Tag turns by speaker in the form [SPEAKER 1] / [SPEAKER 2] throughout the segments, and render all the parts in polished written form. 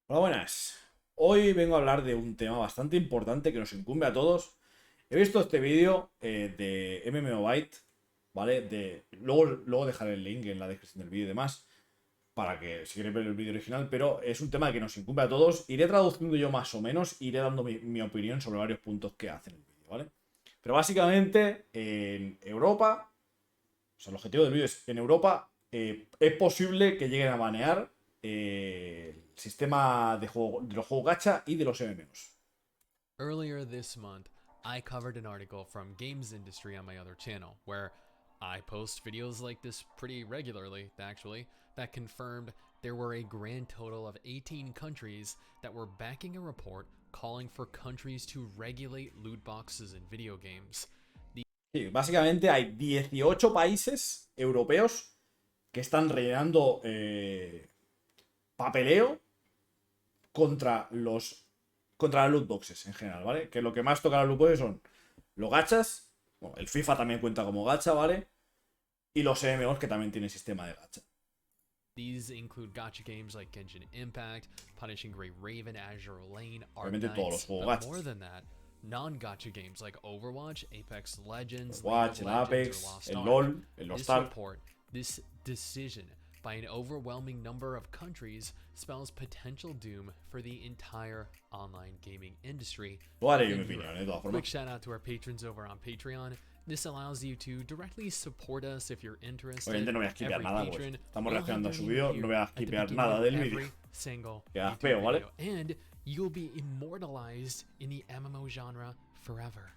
[SPEAKER 1] Hola, buenas. Hoy vengo a hablar de un tema bastante importante que nos incumbe a todos. He visto este vídeo de MMO Byte, ¿vale? Luego dejaré el link en la descripción del vídeo y demás, para que si queréis ver el vídeo original, pero es un tema que nos incumbe a todos. Iré traduciendo yo más o menos, iré dando mi opinión sobre varios puntos que hacen el vídeo, ¿vale? Pero básicamente en Europa, o sea, el objetivo del vídeo es en Europa, es posible que lleguen a banear el sistema de juego, de los juegos gacha y de los MMOs.
[SPEAKER 2] Earlier this month, I covered an article from Games Industry on my other channel, where I post videos like this pretty regularly, actually, that confirmed there were a grand total of 18 countries that were backing a report calling for countries to regulate loot boxes in video games.
[SPEAKER 1] Sí, básicamente hay 18 países europeos que están rellenando papeleo contra contra las loot boxes en general, ¿vale? Que lo que más toca las loot boxes son los gachas, bueno, el FIFA también cuenta como gacha, ¿vale? Y los MMOs que también tienen sistema de gacha.
[SPEAKER 2] These include gacha games like Genshin Impact, Punishing Gray Raven, Azure Lane,
[SPEAKER 1] Obviamente todos los
[SPEAKER 2] Arknights,
[SPEAKER 1] juegos
[SPEAKER 2] but more
[SPEAKER 1] gachas.
[SPEAKER 2] than that, non-gacha games like Overwatch, Apex Legends, League
[SPEAKER 1] Overwatch,
[SPEAKER 2] of
[SPEAKER 1] el
[SPEAKER 2] Legends, or
[SPEAKER 1] Apex,
[SPEAKER 2] Lost
[SPEAKER 1] el
[SPEAKER 2] Ark.
[SPEAKER 1] LoL, el Lost
[SPEAKER 2] This
[SPEAKER 1] Ark.
[SPEAKER 2] report, this decision by an overwhelming number of countries spells potential doom for the entire online gaming industry
[SPEAKER 1] Luego haré yo mi
[SPEAKER 2] in
[SPEAKER 1] opinión,
[SPEAKER 2] Europe.
[SPEAKER 1] de todas
[SPEAKER 2] Quick
[SPEAKER 1] formas.
[SPEAKER 2] shout out to our patrons over on Patreon. This allows you to directly support us if you're interested.
[SPEAKER 1] Obviamente no voy a skipear
[SPEAKER 2] Every
[SPEAKER 1] nada, pues
[SPEAKER 2] patron
[SPEAKER 1] estamos
[SPEAKER 2] will have
[SPEAKER 1] reaccionando a
[SPEAKER 2] their
[SPEAKER 1] su
[SPEAKER 2] name
[SPEAKER 1] vídeo, no
[SPEAKER 2] appear
[SPEAKER 1] voy a
[SPEAKER 2] at the
[SPEAKER 1] skipear
[SPEAKER 2] beginning
[SPEAKER 1] nada
[SPEAKER 2] of
[SPEAKER 1] del vídeo.
[SPEAKER 2] every single
[SPEAKER 1] Queda
[SPEAKER 2] YouTube
[SPEAKER 1] feo, ¿vale?
[SPEAKER 2] video, and you'll be immortalized in the MMO genre forever.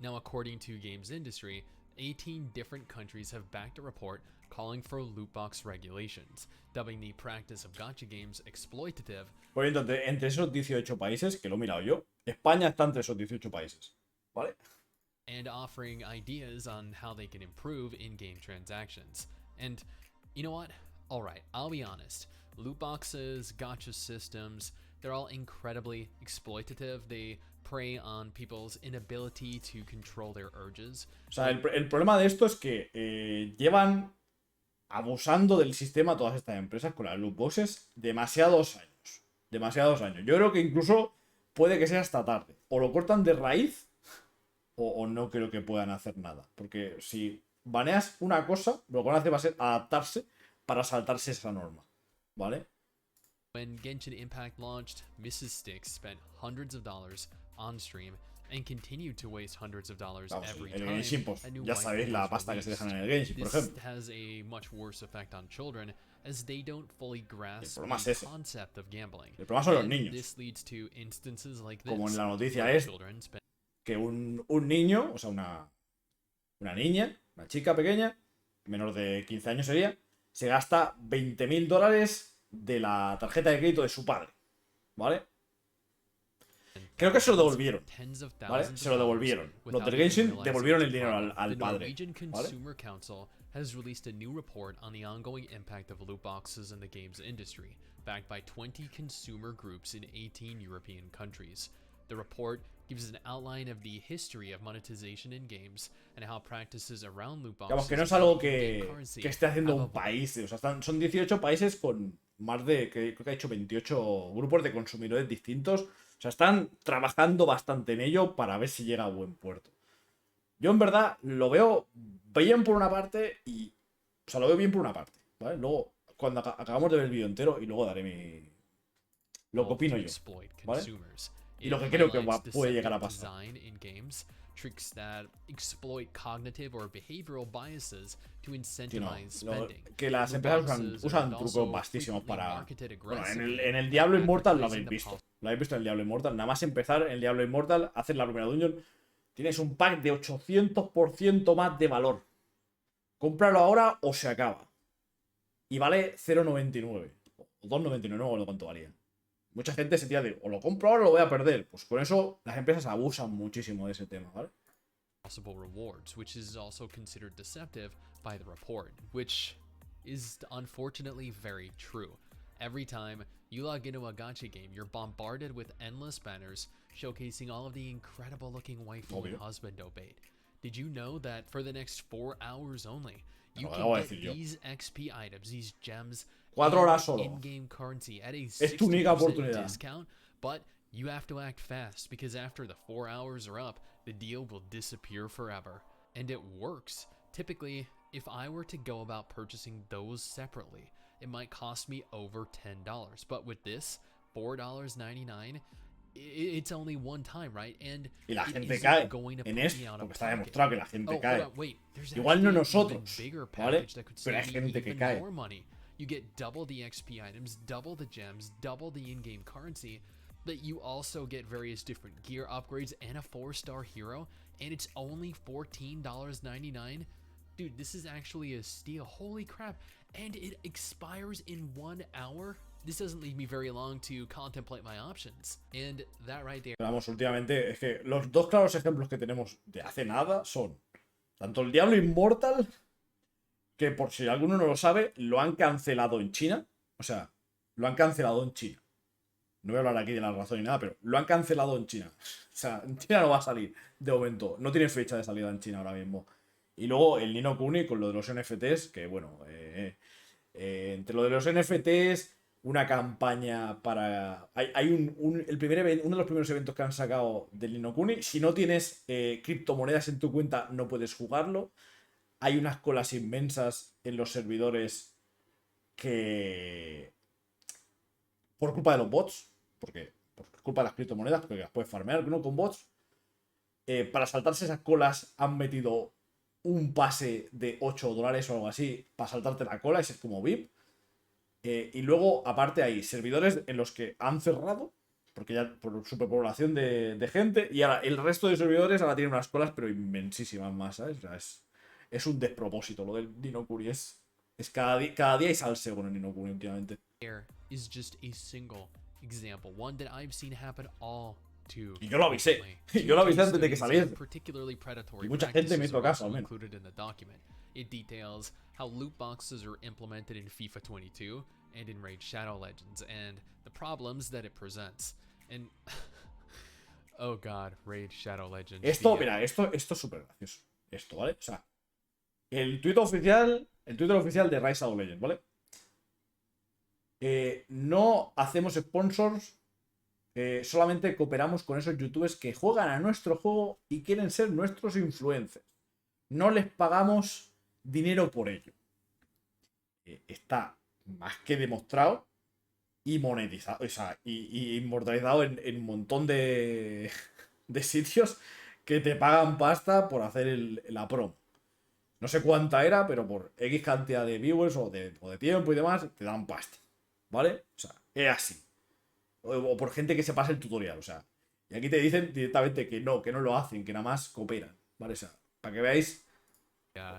[SPEAKER 2] Now, according to Games Industry, 18 different countries have backed a report calling for loot box regulations, dubbing the practice of gacha games exploitative.
[SPEAKER 1] Pues entonces, entre esos 18 países, que lo he mirado yo, España está entre esos 18 países, ¿vale?
[SPEAKER 2] And offering ideas on how they can improve in-game transactions. And you know what? Alright, I'll be honest. Loot boxes, gacha systems, they're all incredibly exploitative. They prey on people's inability to control their urges.
[SPEAKER 1] O sea, el problema de esto es que llevan abusando del sistema todas estas empresas con las loot boxes demasiados años. Demasiados años. Yo creo que incluso puede que sea hasta tarde. O lo cortan de raíz o no creo que puedan hacer nada. Porque si baneas una cosa, lo que van a hacer va a ser adaptarse para saltarse esa norma. ¿Vale?
[SPEAKER 2] When Genshin Impact launched, Mrs. Sticks spent hundreds of dollars on stream and continued to waste hundreds of dollars
[SPEAKER 1] Vamos,
[SPEAKER 2] every
[SPEAKER 1] el
[SPEAKER 2] time
[SPEAKER 1] Genshin, pues
[SPEAKER 2] a new
[SPEAKER 1] ya
[SPEAKER 2] waifu
[SPEAKER 1] sabéis la
[SPEAKER 2] was
[SPEAKER 1] pasta que se dejan
[SPEAKER 2] released.
[SPEAKER 1] en el Genshin, por
[SPEAKER 2] This
[SPEAKER 1] ejemplo.
[SPEAKER 2] has a much worse effect on children as they don't fully
[SPEAKER 1] El
[SPEAKER 2] grasp
[SPEAKER 1] problema es
[SPEAKER 2] the
[SPEAKER 1] ese.
[SPEAKER 2] concept of gambling.
[SPEAKER 1] El problema son los
[SPEAKER 2] And
[SPEAKER 1] niños.
[SPEAKER 2] this leads to instances like
[SPEAKER 1] Como en
[SPEAKER 2] this,
[SPEAKER 1] la noticia
[SPEAKER 2] where
[SPEAKER 1] es
[SPEAKER 2] children spend
[SPEAKER 1] que un niño, o sea, una niña, una chica pequeña, menor de 15 años sería, se gasta $20.000 de la tarjeta de crédito de su padre. ¿Vale? Creo que se lo devolvieron.
[SPEAKER 2] tens of
[SPEAKER 1] ¿Vale?
[SPEAKER 2] thousands
[SPEAKER 1] Se
[SPEAKER 2] of
[SPEAKER 1] lo
[SPEAKER 2] dollars
[SPEAKER 1] devolvieron. Los
[SPEAKER 2] without
[SPEAKER 1] del
[SPEAKER 2] even
[SPEAKER 1] Genshin
[SPEAKER 2] realizing
[SPEAKER 1] devolvieron
[SPEAKER 2] it's
[SPEAKER 1] el
[SPEAKER 2] a
[SPEAKER 1] dinero
[SPEAKER 2] problem.
[SPEAKER 1] al
[SPEAKER 2] The
[SPEAKER 1] padre.
[SPEAKER 2] Norwegian
[SPEAKER 1] ¿Vale?
[SPEAKER 2] Consumer Council has released a new report on the ongoing impact of loot boxes in the games industry, backed by 20 consumer groups in 18 European countries. The report gives an outline of the history of monetization in games and how practices around loot
[SPEAKER 1] Digamos
[SPEAKER 2] boxes
[SPEAKER 1] que no es
[SPEAKER 2] and
[SPEAKER 1] algo
[SPEAKER 2] in-game currency
[SPEAKER 1] que esté haciendo
[SPEAKER 2] have
[SPEAKER 1] un
[SPEAKER 2] evolved.
[SPEAKER 1] país. O sea, son 18 países con más de, creo que ha hecho 28 grupos de consumidores distintos. O sea, están trabajando bastante en ello para ver si llega a buen puerto. Yo en verdad lo veo bien por una parte y... O sea, lo veo bien por una parte, ¿vale? Luego, cuando acabamos de ver el vídeo entero y luego daré lo que opino
[SPEAKER 2] To
[SPEAKER 1] yo,
[SPEAKER 2] exploit
[SPEAKER 1] ¿vale?
[SPEAKER 2] consumers.
[SPEAKER 1] Y
[SPEAKER 2] It
[SPEAKER 1] lo que creo que
[SPEAKER 2] highlights
[SPEAKER 1] puede llegar
[SPEAKER 2] deceptive
[SPEAKER 1] a pasar.
[SPEAKER 2] design in games, tricks that exploit cognitive or behavioral biases to
[SPEAKER 1] Sí, no,
[SPEAKER 2] incentivize spending.
[SPEAKER 1] que las
[SPEAKER 2] Loot
[SPEAKER 1] empresas
[SPEAKER 2] boxes
[SPEAKER 1] usan
[SPEAKER 2] are
[SPEAKER 1] trucos
[SPEAKER 2] also
[SPEAKER 1] vastísimos
[SPEAKER 2] frequently
[SPEAKER 1] para...
[SPEAKER 2] marketed
[SPEAKER 1] Bueno,
[SPEAKER 2] aggressively,
[SPEAKER 1] en el Diablo Immortal lo
[SPEAKER 2] advertising
[SPEAKER 1] habéis
[SPEAKER 2] the
[SPEAKER 1] visto. Lo habéis visto en el Diablo Immortal. Nada más empezar en el Diablo Immortal, hacer la primera dungeon, tienes un pack de 800% más de valor. Cómpralo ahora o se acaba. Y vale 0,99. O 2,99, no recuerdo cuánto valía. Mucha gente se tira de, o lo compro ahora o lo voy a perder. Pues con eso las empresas abusan muchísimo de ese tema, ¿vale?
[SPEAKER 2] possible rewards, which is also considered deceptive by the report, which is unfortunately very true. Every time you log into a gacha game, you're bombarded with endless banners showcasing all of the incredible looking waifu and
[SPEAKER 1] Obvio.
[SPEAKER 2] husbando bait. Did you know that for the next 4 hours only, you
[SPEAKER 1] Lo
[SPEAKER 2] can
[SPEAKER 1] acabo de
[SPEAKER 2] get
[SPEAKER 1] decir yo.
[SPEAKER 2] these XP items, these gems,
[SPEAKER 1] 4 horas
[SPEAKER 2] and
[SPEAKER 1] solo.
[SPEAKER 2] in-game currency at a
[SPEAKER 1] Es tu única
[SPEAKER 2] 60%
[SPEAKER 1] oportunidad.
[SPEAKER 2] discount, but you have to act fast because after the 4 hours are up, the deal will disappear forever. And it works. Typically, if I were to go about purchasing those separately, it might cost me over $10. But with this, $4.99, it's only one time, right? And
[SPEAKER 1] Y la
[SPEAKER 2] it
[SPEAKER 1] gente
[SPEAKER 2] isn't
[SPEAKER 1] cae
[SPEAKER 2] going to
[SPEAKER 1] en
[SPEAKER 2] put
[SPEAKER 1] esto,
[SPEAKER 2] me out of
[SPEAKER 1] porque está
[SPEAKER 2] pocket.
[SPEAKER 1] demostrado que la gente
[SPEAKER 2] Oh,
[SPEAKER 1] cae.
[SPEAKER 2] hold on, wait. There's
[SPEAKER 1] Igual no
[SPEAKER 2] actually an
[SPEAKER 1] nosotros,
[SPEAKER 2] even bigger
[SPEAKER 1] ¿vale?
[SPEAKER 2] package that could
[SPEAKER 1] Pero hay
[SPEAKER 2] save me
[SPEAKER 1] gente que
[SPEAKER 2] even
[SPEAKER 1] cae.
[SPEAKER 2] more money. You get double the XP items, double the gems, double the in-game currency, but you also get various different gear upgrades and a 4-star hero, and it's only $14.99. Dude, this is actually a steal. Holy crap. And it expires in 1 hour. This doesn't leave me very long to contemplate my options. And that right there.
[SPEAKER 1] Pero vamos, últimamente es que los dos claros ejemplos que tenemos de hace nada son tanto el Diablo Immortal, que por si alguno no lo sabe, lo han cancelado en China. O sea, lo han cancelado en China. No voy a hablar aquí de la razón ni nada, pero lo han cancelado en China. O sea, en China no va a salir de momento. No tiene fecha de salida en China ahora mismo. Y luego el Ni no Kuni con lo de los NFTs, que bueno, entre lo de los NFTs, una campaña para... Hay uno de los primeros eventos que han sacado del Ni no Kuni. Si no tienes criptomonedas en tu cuenta, no puedes jugarlo. Hay unas colas inmensas en los servidores que... por culpa de los bots, porque por culpa de las criptomonedas, porque las puedes farmear, ¿no? Con bots. Para saltarse esas colas han metido un pase de $8 o algo así para saltarte la cola, ese es como VIP. Y luego, aparte, hay servidores en los que han cerrado, porque ya por superpoblación de gente, y ahora el resto de servidores ahora tienen unas colas, pero inmensísimas más, ¿sabes? O sea, es un despropósito lo del Ni no Kuni. Es cada día hay salseo con el Ni no Kuni últimamente.
[SPEAKER 2] There is just a single example, one that I've seen happen all too
[SPEAKER 1] Y yo lo avisé.
[SPEAKER 2] frequently.
[SPEAKER 1] Yo lo avisé
[SPEAKER 2] Two
[SPEAKER 1] antes de que
[SPEAKER 2] case studies
[SPEAKER 1] saliese.
[SPEAKER 2] of particularly predatory
[SPEAKER 1] Y mucha gente me
[SPEAKER 2] practices
[SPEAKER 1] hizo
[SPEAKER 2] are
[SPEAKER 1] caso,
[SPEAKER 2] also
[SPEAKER 1] al menos.
[SPEAKER 2] included in the document. It details how loot boxes are implemented in FIFA 22 and in Raid Shadow Legends, and the problems that it presents. And oh god, Raid Shadow Legends.
[SPEAKER 1] Esto, mira, esto es súper gracioso. Esto, ¿vale? O sea, el Twitter oficial de Raid Shadow Legends, ¿vale? No hacemos sponsors, solamente cooperamos con esos youtubers que juegan a nuestro juego y quieren ser nuestros influencers. No les pagamos dinero por ello. Está más que demostrado y monetizado, o sea, y inmortalizado en un montón de sitios que te pagan pasta por hacer la promo. No sé cuánta era, pero por X cantidad de viewers o de tiempo y demás, te dan pasta. ¿Vale? O sea, es así. O por gente que se pasa el tutorial, o sea. Y aquí te dicen directamente que no lo hacen, que nada más cooperan. ¿Vale? O sea, para que veáis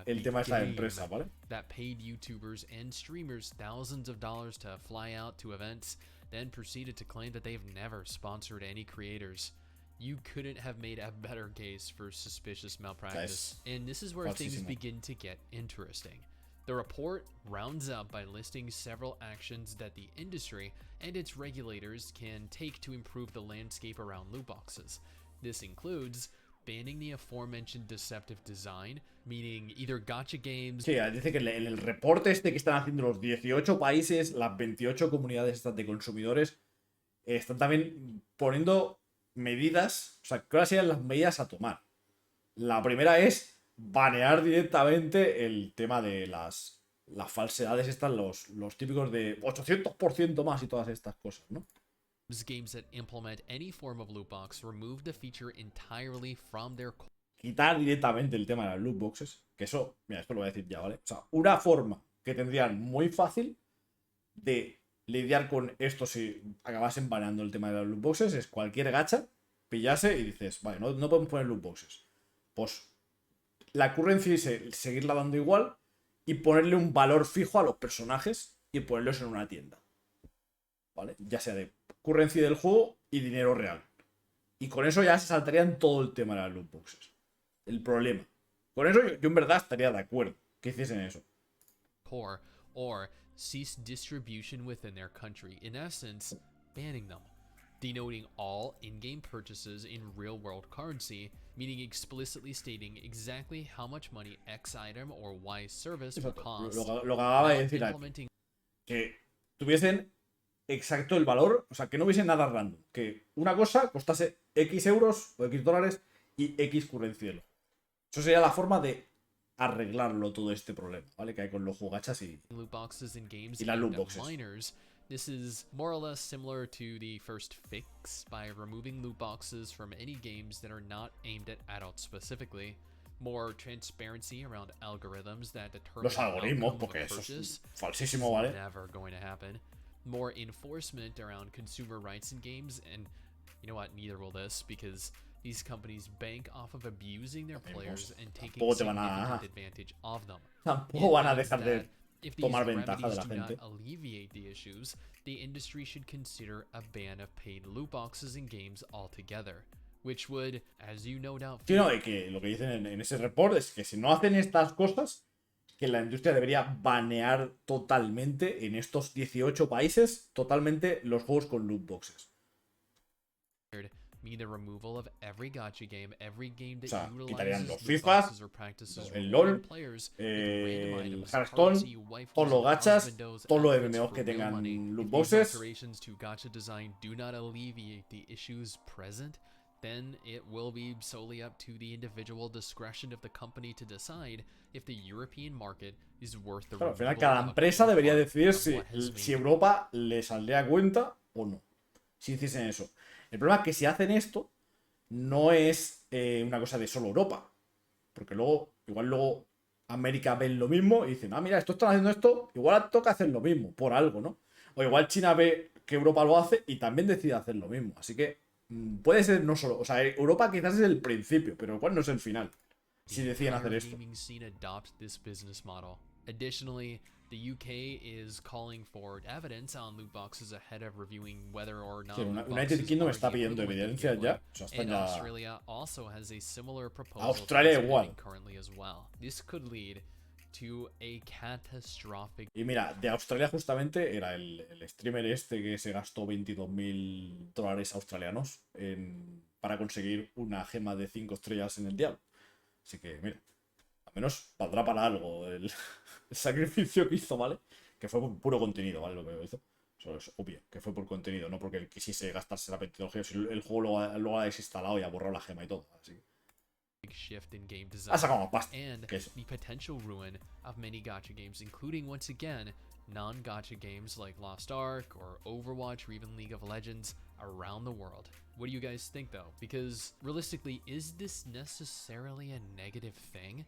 [SPEAKER 1] el tema de esta empresa, ¿vale?
[SPEAKER 2] That paid YouTubers and streamers thousands of dollars to fly out to events, then proceeded to claim that they've never sponsored any creators. You couldn't have made a better case for suspicious malpractice. And this is where things begin to get interesting. The report rounds up by listing several actions that the industry and its regulators can take to improve the landscape around loot boxes. This includes banning the aforementioned deceptive design, meaning either gacha games...
[SPEAKER 1] Sí, dice que en el reporte este que están haciendo los 18 países, las 28 comunidades estas de consumidores, están también poniendo medidas, o sea, ¿cuáles serían las medidas a tomar? La primera es banear directamente el tema de las falsedades estas, los típicos de 800% más y todas estas cosas, ¿no?
[SPEAKER 2] Games that implement any form of loot box remove the feature entirely from their...
[SPEAKER 1] Quitar directamente el tema de las loot boxes, que eso, mira, esto lo voy a decir ya, ¿vale? O sea, una forma que tendrían muy fácil de lidiar con esto si acabasen baneando el tema de las loot boxes es cualquier gacha, pillase y dices, vale, no podemos poner loot boxes. Pues la currency seguirla dando igual y ponerle un valor fijo a los personajes y ponerlos en una tienda. ¿Vale? Ya sea de currency del juego y dinero real. Y con eso ya se saltarían todo el tema de las loot boxes. El problema. Con eso yo en verdad estaría de acuerdo que hiciesen eso.
[SPEAKER 2] Or cease distribution within their country. In essence, banning them. Denoting all in-game purchases in real-world currency, meaning explicitly stating exactly how much money X item or Y service will cost.
[SPEAKER 1] Lo que acaba de decir aquí, que tuviesen exacto el valor, o sea, que no hubiese nada random, que una cosa costase X euros o X dólares y X currencielo. Eso sería la forma de arreglarlo todo este problema, ¿vale? Que hay con los jugachas
[SPEAKER 2] loot boxes in games
[SPEAKER 1] y las loot
[SPEAKER 2] aimed at
[SPEAKER 1] boxes.
[SPEAKER 2] minors. This is more or less similar to the first fix by removing loot boxes from any games that are not aimed at adults specifically. More transparency around algorithms that determine
[SPEAKER 1] Los
[SPEAKER 2] the
[SPEAKER 1] algoritmos,
[SPEAKER 2] outcome of
[SPEAKER 1] porque
[SPEAKER 2] a
[SPEAKER 1] eso
[SPEAKER 2] purchase.
[SPEAKER 1] es
[SPEAKER 2] This
[SPEAKER 1] falsísimo,
[SPEAKER 2] is
[SPEAKER 1] ¿vale?
[SPEAKER 2] never going to happen. More enforcement around consumer rights in games, and you know what? Neither will this, because these companies bank off of abusing their players and taking
[SPEAKER 1] Tampoco te van
[SPEAKER 2] significant
[SPEAKER 1] a,
[SPEAKER 2] advantage of them.
[SPEAKER 1] tampoco van a
[SPEAKER 2] means
[SPEAKER 1] dejar de
[SPEAKER 2] that if these
[SPEAKER 1] tomar ventaja de
[SPEAKER 2] remedies
[SPEAKER 1] la
[SPEAKER 2] do not
[SPEAKER 1] gente.
[SPEAKER 2] alleviate the issues, the industry should consider a ban of paid loot boxes in games altogether, which would, as you no doubt
[SPEAKER 1] Sí, no, y que lo que dicen en ese report es que si no hacen estas cosas, que la industria debería banear totalmente en estos 18 países, totalmente los juegos con loot boxes.
[SPEAKER 2] mean the removal of every gacha game, every game
[SPEAKER 1] O
[SPEAKER 2] that
[SPEAKER 1] sea, quitarían
[SPEAKER 2] utilizes
[SPEAKER 1] los
[SPEAKER 2] loot
[SPEAKER 1] FIFAs,
[SPEAKER 2] boxes or practices
[SPEAKER 1] el
[SPEAKER 2] rewarding
[SPEAKER 1] LOL,
[SPEAKER 2] players with random
[SPEAKER 1] el
[SPEAKER 2] items,
[SPEAKER 1] Hearthstone,
[SPEAKER 2] currency, waifus,
[SPEAKER 1] todos los
[SPEAKER 2] and
[SPEAKER 1] gachas,
[SPEAKER 2] husbandos,
[SPEAKER 1] todos los
[SPEAKER 2] outfits
[SPEAKER 1] MMOs
[SPEAKER 2] for
[SPEAKER 1] que
[SPEAKER 2] real money.
[SPEAKER 1] tengan loot
[SPEAKER 2] If these
[SPEAKER 1] boxes.
[SPEAKER 2] alterations to gacha design do not alleviate the issues present, then it will be solely up to the individual discretion of the company to decide if the European market is worth the
[SPEAKER 1] Claro, al final
[SPEAKER 2] removal
[SPEAKER 1] cada
[SPEAKER 2] of a
[SPEAKER 1] empresa
[SPEAKER 2] core
[SPEAKER 1] debería
[SPEAKER 2] part
[SPEAKER 1] decidir
[SPEAKER 2] of
[SPEAKER 1] si,
[SPEAKER 2] what has
[SPEAKER 1] si
[SPEAKER 2] made
[SPEAKER 1] Europa le saldría a cuenta o no. Si hiciesen eso. El problema es que si hacen esto, no es una cosa de solo Europa. Porque luego, igual luego América ven lo mismo y dicen, ah, mira, esto están haciendo esto, igual toca hacer lo mismo, por algo, ¿no? O igual China ve que Europa lo hace y también decide hacer lo mismo. Así que puede ser no solo, o sea, Europa quizás es el principio, pero igual no es el final. Si deciden hacer esto.
[SPEAKER 2] gaming scene adopt this business model. Additionally, the UK is calling for evidence on loot boxes ahead of reviewing whether or not
[SPEAKER 1] Sí,
[SPEAKER 2] loot
[SPEAKER 1] United
[SPEAKER 2] boxes
[SPEAKER 1] Kingdom
[SPEAKER 2] are
[SPEAKER 1] está
[SPEAKER 2] the
[SPEAKER 1] pidiendo
[SPEAKER 2] equivalent of
[SPEAKER 1] evidencias
[SPEAKER 2] gambling.
[SPEAKER 1] ya. O sea, están
[SPEAKER 2] And
[SPEAKER 1] ya.
[SPEAKER 2] Australia also has a similar proposal
[SPEAKER 1] Australia
[SPEAKER 2] that is
[SPEAKER 1] igual.
[SPEAKER 2] pending currently as well. This could lead to a catastrophic.
[SPEAKER 1] Y mira, de Australia justamente era el streamer este que se gastó $22.000 australianos para conseguir una gema de 5 estrellas en el Diablo. Así que, mira, al menos valdrá para algo el sacrificio que hizo, ¿vale? Que fue por puro contenido, ¿vale? Lo que hizo. Eso es obvio, que fue por contenido, no porque él quisiese gastarse la 22 gemas. El juego luego ha desinstalado y ha borrado la gema y todo. Así que
[SPEAKER 2] Shift in game design
[SPEAKER 1] ha sacado más pasta.
[SPEAKER 2] and
[SPEAKER 1] Que eso.
[SPEAKER 2] the potential ruin of many gacha games, including once again non-gacha games like Lost Ark or Overwatch or even League of Legends around the world. What do you guys think though? Because realistically, is this necessarily a negative thing?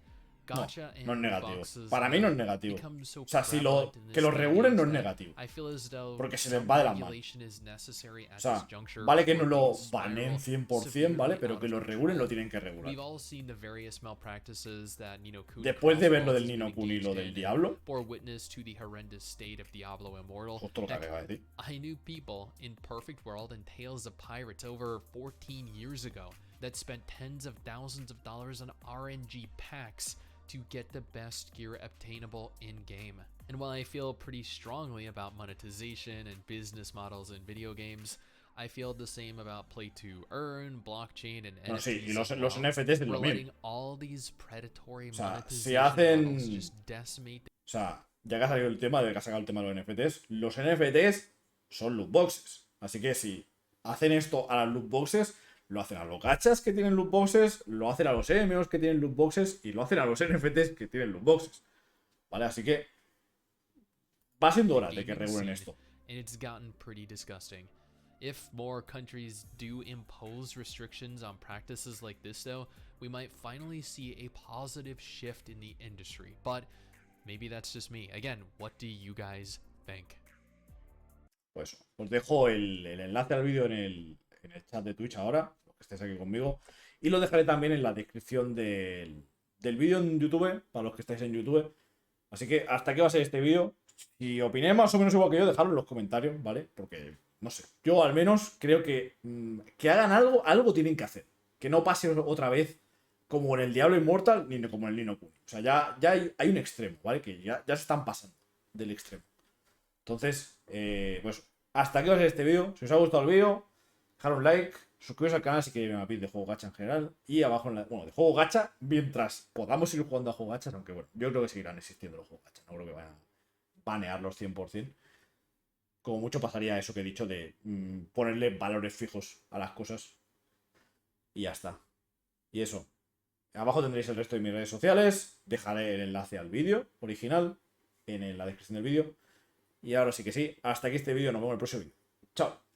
[SPEAKER 1] No,
[SPEAKER 2] Gacha
[SPEAKER 1] no es
[SPEAKER 2] and
[SPEAKER 1] negativo.
[SPEAKER 2] boxes
[SPEAKER 1] Para mí no es
[SPEAKER 2] have
[SPEAKER 1] negativo.
[SPEAKER 2] become so
[SPEAKER 1] O sea, si
[SPEAKER 2] prevalent in
[SPEAKER 1] que
[SPEAKER 2] this
[SPEAKER 1] lo
[SPEAKER 2] day and
[SPEAKER 1] regulen
[SPEAKER 2] age
[SPEAKER 1] no es
[SPEAKER 2] that
[SPEAKER 1] negativo.
[SPEAKER 2] I feel as though
[SPEAKER 1] Porque se les
[SPEAKER 2] some
[SPEAKER 1] va de las manos.
[SPEAKER 2] regulation is necessary at
[SPEAKER 1] O sea,
[SPEAKER 2] this juncture
[SPEAKER 1] vale que no
[SPEAKER 2] before
[SPEAKER 1] lo
[SPEAKER 2] things
[SPEAKER 1] banen
[SPEAKER 2] spiral
[SPEAKER 1] 100%, ¿vale?
[SPEAKER 2] severely
[SPEAKER 1] Pero
[SPEAKER 2] out
[SPEAKER 1] que
[SPEAKER 2] of
[SPEAKER 1] lo
[SPEAKER 2] control.
[SPEAKER 1] regulen lo tienen que regular.
[SPEAKER 2] We've all seen the various malpractices that Nino Kuni
[SPEAKER 1] Después de ver lo del
[SPEAKER 2] Crossbones has
[SPEAKER 1] Nino
[SPEAKER 2] been
[SPEAKER 1] Kuni y lo
[SPEAKER 2] engaged
[SPEAKER 1] del
[SPEAKER 2] in,
[SPEAKER 1] Diablo,
[SPEAKER 2] bore witness to the horrendous state of Diablo Immortal.
[SPEAKER 1] justo lo que
[SPEAKER 2] Heck,
[SPEAKER 1] acaba de decir.
[SPEAKER 2] I knew people in Perfect World and Tales of Pirates over 14 years ago that spent tens of thousands of dollars on RNG packs to get the best gear obtainable in-game. And while I feel pretty strongly about monetization and business models in video games, I feel the same about play to earn, blockchain, and
[SPEAKER 1] Bueno, sí,
[SPEAKER 2] NFTs
[SPEAKER 1] y los
[SPEAKER 2] as well.
[SPEAKER 1] NFTs es
[SPEAKER 2] We're
[SPEAKER 1] lo
[SPEAKER 2] letting
[SPEAKER 1] mismo.
[SPEAKER 2] all these predatory
[SPEAKER 1] O sea, si
[SPEAKER 2] monetization
[SPEAKER 1] hacen.
[SPEAKER 2] models just decimate.
[SPEAKER 1] O sea, ya que ha salido el tema, de que ha sacado el tema de los NFTs son loot boxes. Así que si hacen esto a las loot boxes, lo hacen a los gachas que tienen loot boxes, lo hacen a los MMOs que tienen loot boxes y lo hacen a los NFTs que tienen loot boxes. ¿Vale? Así que va siendo hora de que regulen esto.
[SPEAKER 2] And it's gotten pretty disgusting. If more countries do impose restrictions on practices like this, though, we might finally see a positive shift in the industry. But maybe that's just me. Again, what do you guys think?
[SPEAKER 1] Pues os dejo el enlace al vídeo en el chat de Twitch ahora, los que estéis aquí conmigo. Y lo dejaré también en la descripción del vídeo en YouTube, para los que estáis en YouTube. Así que hasta aquí va a ser este vídeo. Si opináis más o menos igual que yo, dejadlo en los comentarios, ¿vale? Porque, no sé, yo al menos creo que hagan algo tienen que hacer. Que no pase otra vez como en el Diablo Immortal, ni como en el Nino Kuni. O sea, ya hay un extremo, ¿vale? Que ya se están pasando del extremo. Entonces, pues hasta aquí va a ser este vídeo. Si os ha gustado el vídeo, dejad un like, suscribiros al canal si queréis más vídeos de juego gacha en general. Y abajo, bueno, de juego gacha, mientras podamos ir jugando a juego gachas, aunque bueno, yo creo que seguirán existiendo los juegos gacha. No creo que vayan a banearlos 100%. como mucho pasaría eso que he dicho de ponerle valores fijos a las cosas. Y ya está. Y eso. Abajo tendréis el resto de mis redes sociales. Dejaré el enlace al vídeo original en la descripción del vídeo. Y ahora sí que sí. Hasta aquí este vídeo. Nos vemos en el próximo vídeo. Chao.